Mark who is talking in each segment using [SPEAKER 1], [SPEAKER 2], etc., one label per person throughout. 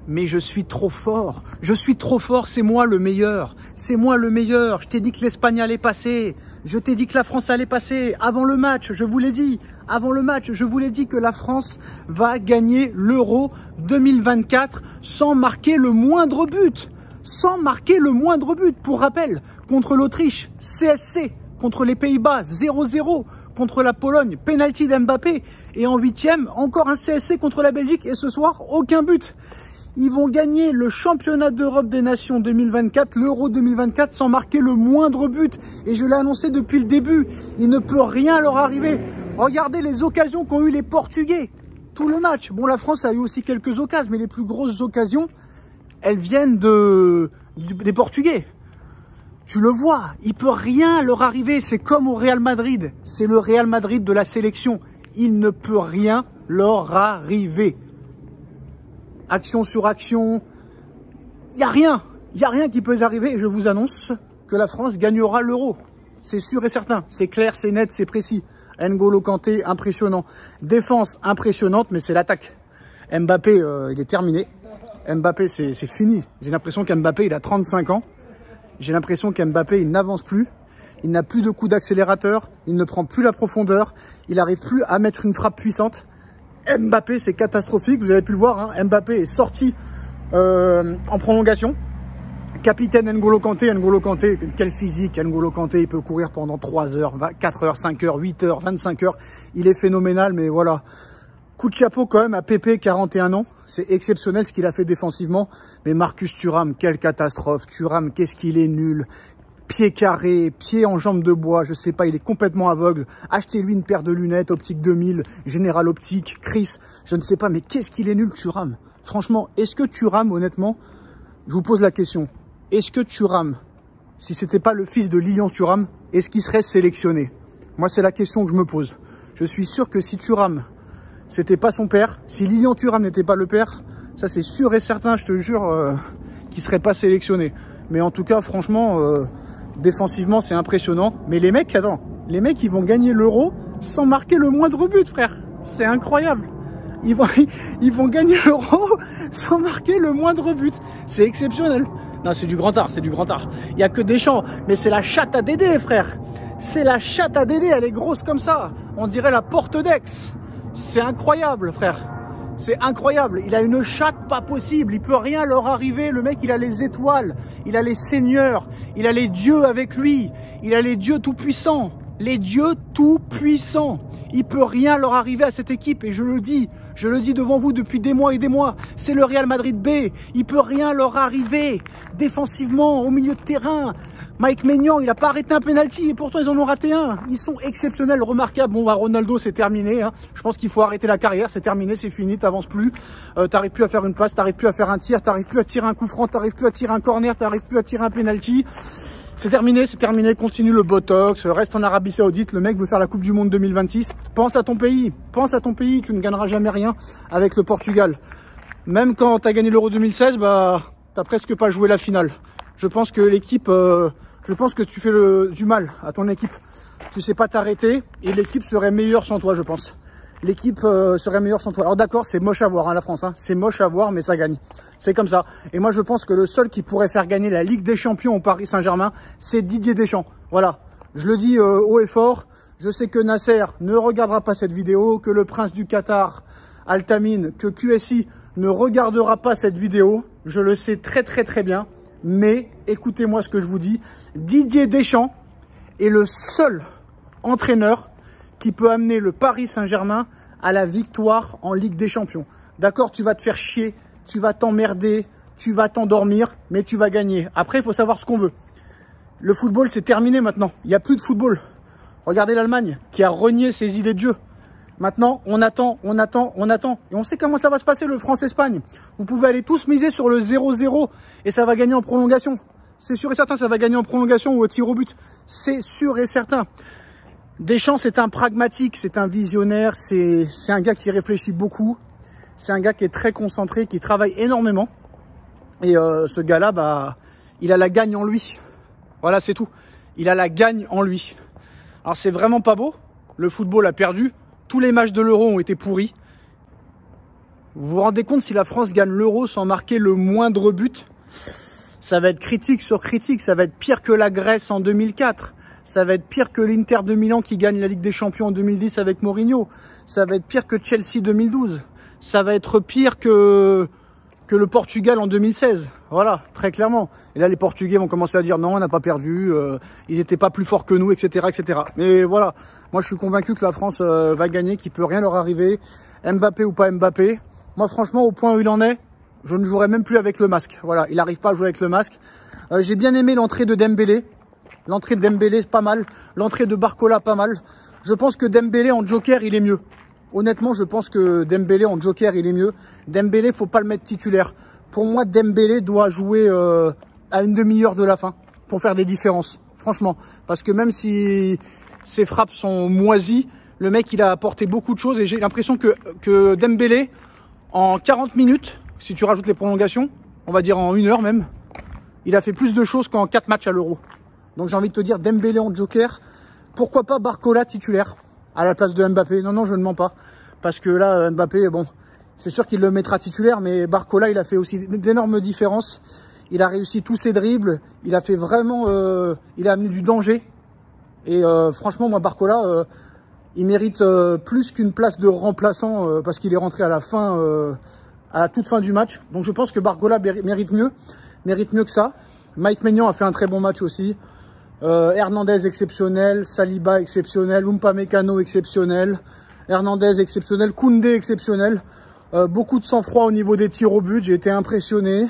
[SPEAKER 1] mais je suis trop fort. Je suis trop fort, c'est moi le meilleur. C'est moi le meilleur. Je t'ai dit que l'Espagne allait passer. Je t'ai dit que la France allait passer. Avant le match, je vous l'ai dit. Avant le match, je vous l'ai dit que la France va gagner l'Euro 2024 sans marquer le moindre but. Sans marquer le moindre but. Pour rappel, contre l'Autriche, CSC. Contre les Pays-Bas, 0-0. Contre la Pologne, penalty d'Mbappé. Et en huitième, encore un CSC contre la Belgique. Et ce soir, aucun but. Ils vont gagner le championnat d'Europe des Nations 2024, l'Euro 2024, sans marquer le moindre but. Et je l'ai annoncé depuis le début, il ne peut rien leur arriver. Regardez les occasions qu'ont eu les Portugais. Tout le match. Bon, la France a eu aussi quelques occasions, mais les plus grosses occasions, elles viennent des Portugais. Tu le vois, il ne peut rien leur arriver. C'est comme au Real Madrid. C'est le Real Madrid de la sélection. Il ne peut rien leur arriver. Action sur action, il n'y a rien. Il n'y a rien qui peut arriver. Et je vous annonce que la France gagnera l'Euro. C'est sûr et certain. C'est clair, c'est net, c'est précis. N'Golo Kanté, impressionnant. Défense impressionnante, mais c'est l'attaque. Mbappé, il est terminé. Mbappé, c'est fini. J'ai l'impression qu'Mbappé, il a 35 ans. J'ai l'impression qu'Mbappé, il n'avance plus. Il n'a plus de coup d'accélérateur. Il ne prend plus la profondeur. Il n'arrive plus à mettre une frappe puissante. Mbappé, c'est catastrophique. Vous avez pu le voir. Hein. Mbappé est sorti en prolongation. Capitaine N'Golo Kanté. N'Golo Kanté, quel physique. N'Golo Kanté, il peut courir pendant 3 heures, 4 heures, 5 heures, 8 heures, 25 heures. Il est phénoménal, mais voilà. Coup de chapeau quand même à Pépé, 41 ans. C'est exceptionnel ce qu'il a fait défensivement. Mais Marcus Thuram, quelle catastrophe. Thuram, qu'est-ce qu'il est nul. Pied carré, pied en jambe de bois, je sais pas, il est complètement aveugle. Achetez-lui une paire de lunettes, Optique 2000, Général Optique, Chris, je ne sais pas, mais qu'est-ce qu'il est nul Thuram. Franchement, est-ce que Thuram, honnêtement, je vous pose la question, est-ce que Thuram, si c'était pas le fils de Lilian Thuram, est-ce qu'il serait sélectionné? Moi, c'est la question que je me pose. Je suis sûr que si Thuram, c'était pas son père, si Lilian Thuram n'était pas le père, ça c'est sûr et certain, je te jure, qu'il serait pas sélectionné. Mais en tout cas, franchement... défensivement, c'est impressionnant. Mais les mecs, attends, les mecs, ils vont gagner l'Euro sans marquer le moindre but, frère. C'est incroyable. Ils vont gagner l'Euro sans marquer le moindre but. C'est exceptionnel. Non, c'est du grand art, c'est du grand art. Il n'y a que Deschamps, mais c'est la chatte à Dédé, frère. C'est la chatte à Dédé, elle est grosse comme ça. On dirait la porte d'Aix. C'est incroyable, frère. C'est incroyable, il a une chatte pas possible, il peut rien leur arriver, le mec il a les étoiles, il a les seigneurs, il a les dieux avec lui, il a les dieux tout puissants, les dieux tout puissants. Il peut rien leur arriver à cette équipe et je le dis devant vous depuis des mois et des mois, c'est le Real Madrid B, il peut rien leur arriver, défensivement, au milieu de terrain. Mike Maignan, il n'a pas arrêté un penalty et pourtant ils en ont raté un. Ils sont exceptionnels, remarquables. Bon, bah, Ronaldo, c'est terminé. Hein. Je pense qu'il faut arrêter la carrière. C'est terminé, c'est fini. T'avances plus. T'arrives plus à faire une passe, t'arrives plus à faire un tir, t'arrives plus à tirer un coup franc, t'arrives plus à tirer un corner, t'arrives plus à tirer un penalty. C'est terminé, c'est terminé. Continue le botox. Reste en Arabie Saoudite. Le mec veut faire la Coupe du Monde 2026. Pense à ton pays. Pense à ton pays. Tu ne gagneras jamais rien avec le Portugal. Même quand t'as gagné l'Euro 2016, bah, t'as presque pas joué la finale. Je pense que l'équipe. Je pense que tu fais du mal à ton équipe. Tu sais pas t'arrêter et l'équipe serait meilleure sans toi, je pense. L'équipe serait meilleure sans toi. Alors d'accord, c'est moche à voir, hein, la France. Hein. C'est moche à voir, mais ça gagne. C'est comme ça. Et moi, je pense que le seul qui pourrait faire gagner la Ligue des Champions au Paris Saint-Germain, c'est Didier Deschamps. Voilà. Je le dis haut et fort. Je sais que Nasser ne regardera pas cette vidéo, que le prince du Qatar, Al-Tamine, que QSI ne regardera pas cette vidéo. Je le sais très très très bien. Mais écoutez-moi ce que je vous dis, Didier Deschamps est le seul entraîneur qui peut amener le Paris Saint-Germain à la victoire en Ligue des Champions. D'accord, tu vas te faire chier, tu vas t'emmerder, tu vas t'endormir, mais tu vas gagner. Après, il faut savoir ce qu'on veut. Le football, c'est terminé maintenant. Il n'y a plus de football. Regardez l'Allemagne qui a renié ses idées de jeu. Maintenant, on attend. Et on sait comment ça va se passer, le France-Espagne. Vous pouvez aller tous miser sur le 0-0 et ça va gagner en prolongation. C'est sûr et certain, ça va gagner en prolongation ou au tir au but. C'est sûr et certain. Deschamps, c'est un pragmatique, c'est un visionnaire, c'est un gars qui réfléchit beaucoup. C'est un gars qui est très concentré, qui travaille énormément. Et ce gars-là, bah, il a la gagne en lui. Voilà, c'est tout. Il a la gagne en lui. Alors, c'est vraiment pas beau. Le football a perdu. Tous les matchs de l'Euro ont été pourris. Vous vous rendez compte, si la France gagne l'Euro sans marquer le moindre but, ça va être critique sur critique, ça va être pire que la Grèce en 2004, ça va être pire que l'Inter de Milan qui gagne la Ligue des Champions en 2010 avec Mourinho, ça va être pire que Chelsea 2012, ça va être pire que le Portugal en 2016, voilà, très clairement. Et là, les Portugais vont commencer à dire non, on n'a pas perdu, ils n'étaient pas plus forts que nous, etc., etc. Mais voilà, moi je suis convaincu que la France va gagner, qu'il peut rien leur arriver, Mbappé ou pas Mbappé. Moi franchement, au point où il en est, je ne jouerai même plus avec le masque. Voilà, il n'arrive pas à jouer avec le masque. J'ai bien aimé l'entrée de Dembélé. L'entrée de Dembélé, c'est pas mal. L'entrée de Barcola, pas mal. Je pense que Dembélé en joker, il est mieux. Honnêtement, je pense que Dembélé en joker, il est mieux. Dembélé, faut pas le mettre titulaire. Pour moi, Dembélé doit jouer à une demi-heure de la fin pour faire des différences. Franchement. Parce que même si ses frappes sont moisies, le mec, il a apporté beaucoup de choses. Et j'ai l'impression que Dembélé, en 40 minutes, si tu rajoutes les prolongations, on va dire en 1 heure même, il a fait plus de choses qu'en 4 matchs à l'Euro. Donc j'ai envie de te dire, Dembélé en joker, pourquoi pas Barcola titulaire à la place de Mbappé? Non, je ne mens pas. Parce que là, Mbappé, bon, c'est sûr qu'il le mettra titulaire, mais Barcola, il a fait aussi d'énormes différences. Il a réussi tous ses dribbles, il a fait vraiment, il a amené du danger. Et franchement, moi, Barcola, il mérite plus qu'une place de remplaçant parce qu'il est rentré à la fin, à la toute fin du match. Donc je pense que Barcola mérite mieux que ça. Mike Maignan a fait un très bon match aussi. Hernandez exceptionnel, Saliba exceptionnel, Upamecano exceptionnel, Hernandez exceptionnel, Koundé exceptionnel. Beaucoup de sang-froid au niveau des tirs au but, j'ai été impressionné.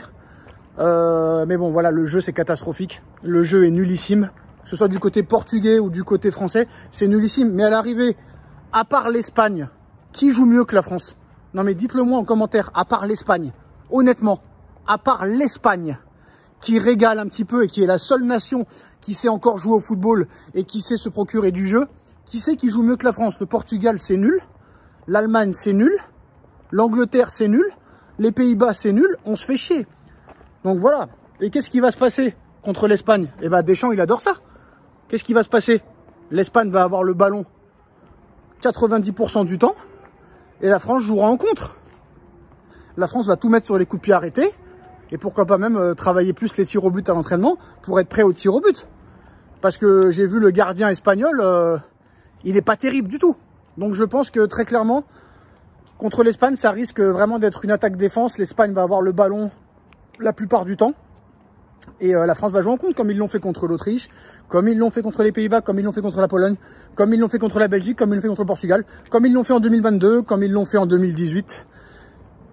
[SPEAKER 1] Mais bon voilà, le jeu c'est catastrophique. Le jeu est nullissime. Que ce soit du côté portugais ou du côté français, c'est nullissime. Mais à l'arrivée, à part l'Espagne, qui joue mieux que la France? Non mais dites-le moi en commentaire, à part l'Espagne. Honnêtement, à part l'Espagne, qui régale un petit peu et qui est la seule nation qui sait encore jouer au football et qui sait se procurer du jeu, qui sait qui joue mieux que la France? Le Portugal, c'est nul. L'Allemagne, c'est nul. L'Angleterre, c'est nul. Les Pays-Bas, c'est nul. On se fait chier. Donc voilà. Et qu'est-ce qui va se passer contre l'Espagne? Eh ben Deschamps, il adore ça. Qu'est-ce qui va se passer? L'Espagne va avoir le ballon 90% du temps et la France jouera en contre. La France va tout mettre sur les coups de pied arrêtés et pourquoi pas même travailler plus les tirs au but à l'entraînement pour être prêt aux tirs au but. Parce que j'ai vu le gardien espagnol, il n'est pas terrible du tout. Donc je pense que très clairement, contre l'Espagne, ça risque vraiment d'être une attaque-défense. L'Espagne va avoir le ballon la plupart du temps. Et la France va jouer en compte, comme ils l'ont fait contre l'Autriche, comme ils l'ont fait contre les Pays-Bas, comme ils l'ont fait contre la Pologne, comme ils l'ont fait contre la Belgique, comme ils l'ont fait contre le Portugal, comme ils l'ont fait en 2022, comme ils l'ont fait en 2018,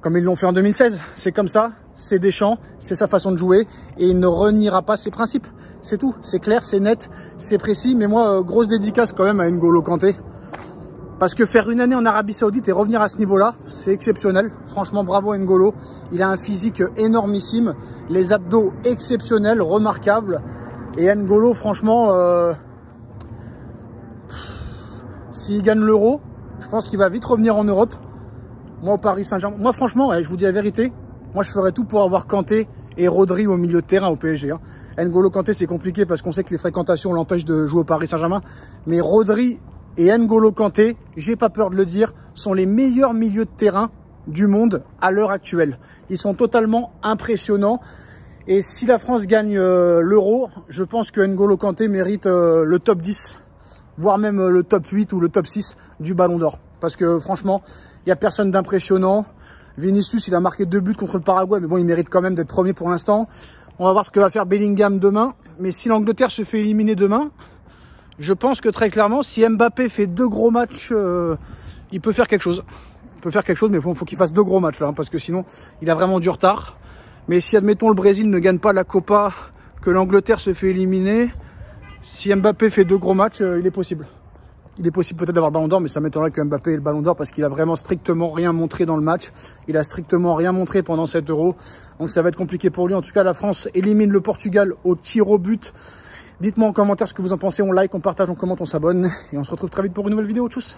[SPEAKER 1] comme ils l'ont fait en 2016. C'est comme ça, c'est Deschamps, c'est sa façon de jouer, et il ne reniera pas ses principes. C'est tout, c'est clair, c'est net, c'est précis. Mais moi, grosse dédicace quand même à N'Golo Kanté. Parce que faire une année en Arabie Saoudite et revenir à ce niveau-là, c'est exceptionnel. Franchement, bravo à N'Golo. Il a un physique énormissime. Les abdos exceptionnels, remarquables. Et N'Golo, franchement, s'il gagne l'Euro, je pense qu'il va vite revenir en Europe. Moi, au Paris Saint-Germain, moi, franchement, je vous dis la vérité, moi, je ferais tout pour avoir Kanté et Rodri au milieu de terrain au PSG. Hein. N'Golo Kanté, c'est compliqué parce qu'on sait que les fréquentations l'empêchent de jouer au Paris Saint-Germain. Mais Rodri et N'Golo Kanté, j'ai pas peur de le dire, sont les meilleurs milieux de terrain du monde à l'heure actuelle. Ils sont totalement impressionnants. Et si la France gagne l'Euro, je pense que N'Golo Kanté mérite le top 10, voire même le top 8 ou le top 6 du Ballon d'Or. Parce que franchement, il n'y a personne d'impressionnant. Vinicius, il a marqué 2 buts contre le Paraguay, mais bon, il mérite quand même d'être premier pour l'instant. On va voir ce que va faire Bellingham demain. Mais si l'Angleterre se fait éliminer demain, je pense que très clairement, si Mbappé fait 2 gros matchs, il peut faire quelque chose. Il peut faire quelque chose, mais il faut qu'il fasse 2 gros matchs là, hein, parce que sinon, il a vraiment du retard. Mais si, admettons, le Brésil ne gagne pas la Copa, que l'Angleterre se fait éliminer, si Mbappé fait 2 gros matchs, il est possible. Il est possible peut-être d'avoir le Ballon d'Or, mais ça m'étonnerait que Mbappé ait le Ballon d'Or parce qu'il a vraiment strictement rien montré dans le match. Il a strictement rien montré pendant cet Euro. Donc ça va être compliqué pour lui. En tout cas, la France élimine le Portugal au tir au but. Dites-moi en commentaire ce que vous en pensez. On like, on partage, on commente, on s'abonne. Et on se retrouve très vite pour une nouvelle vidéo. Tchuss!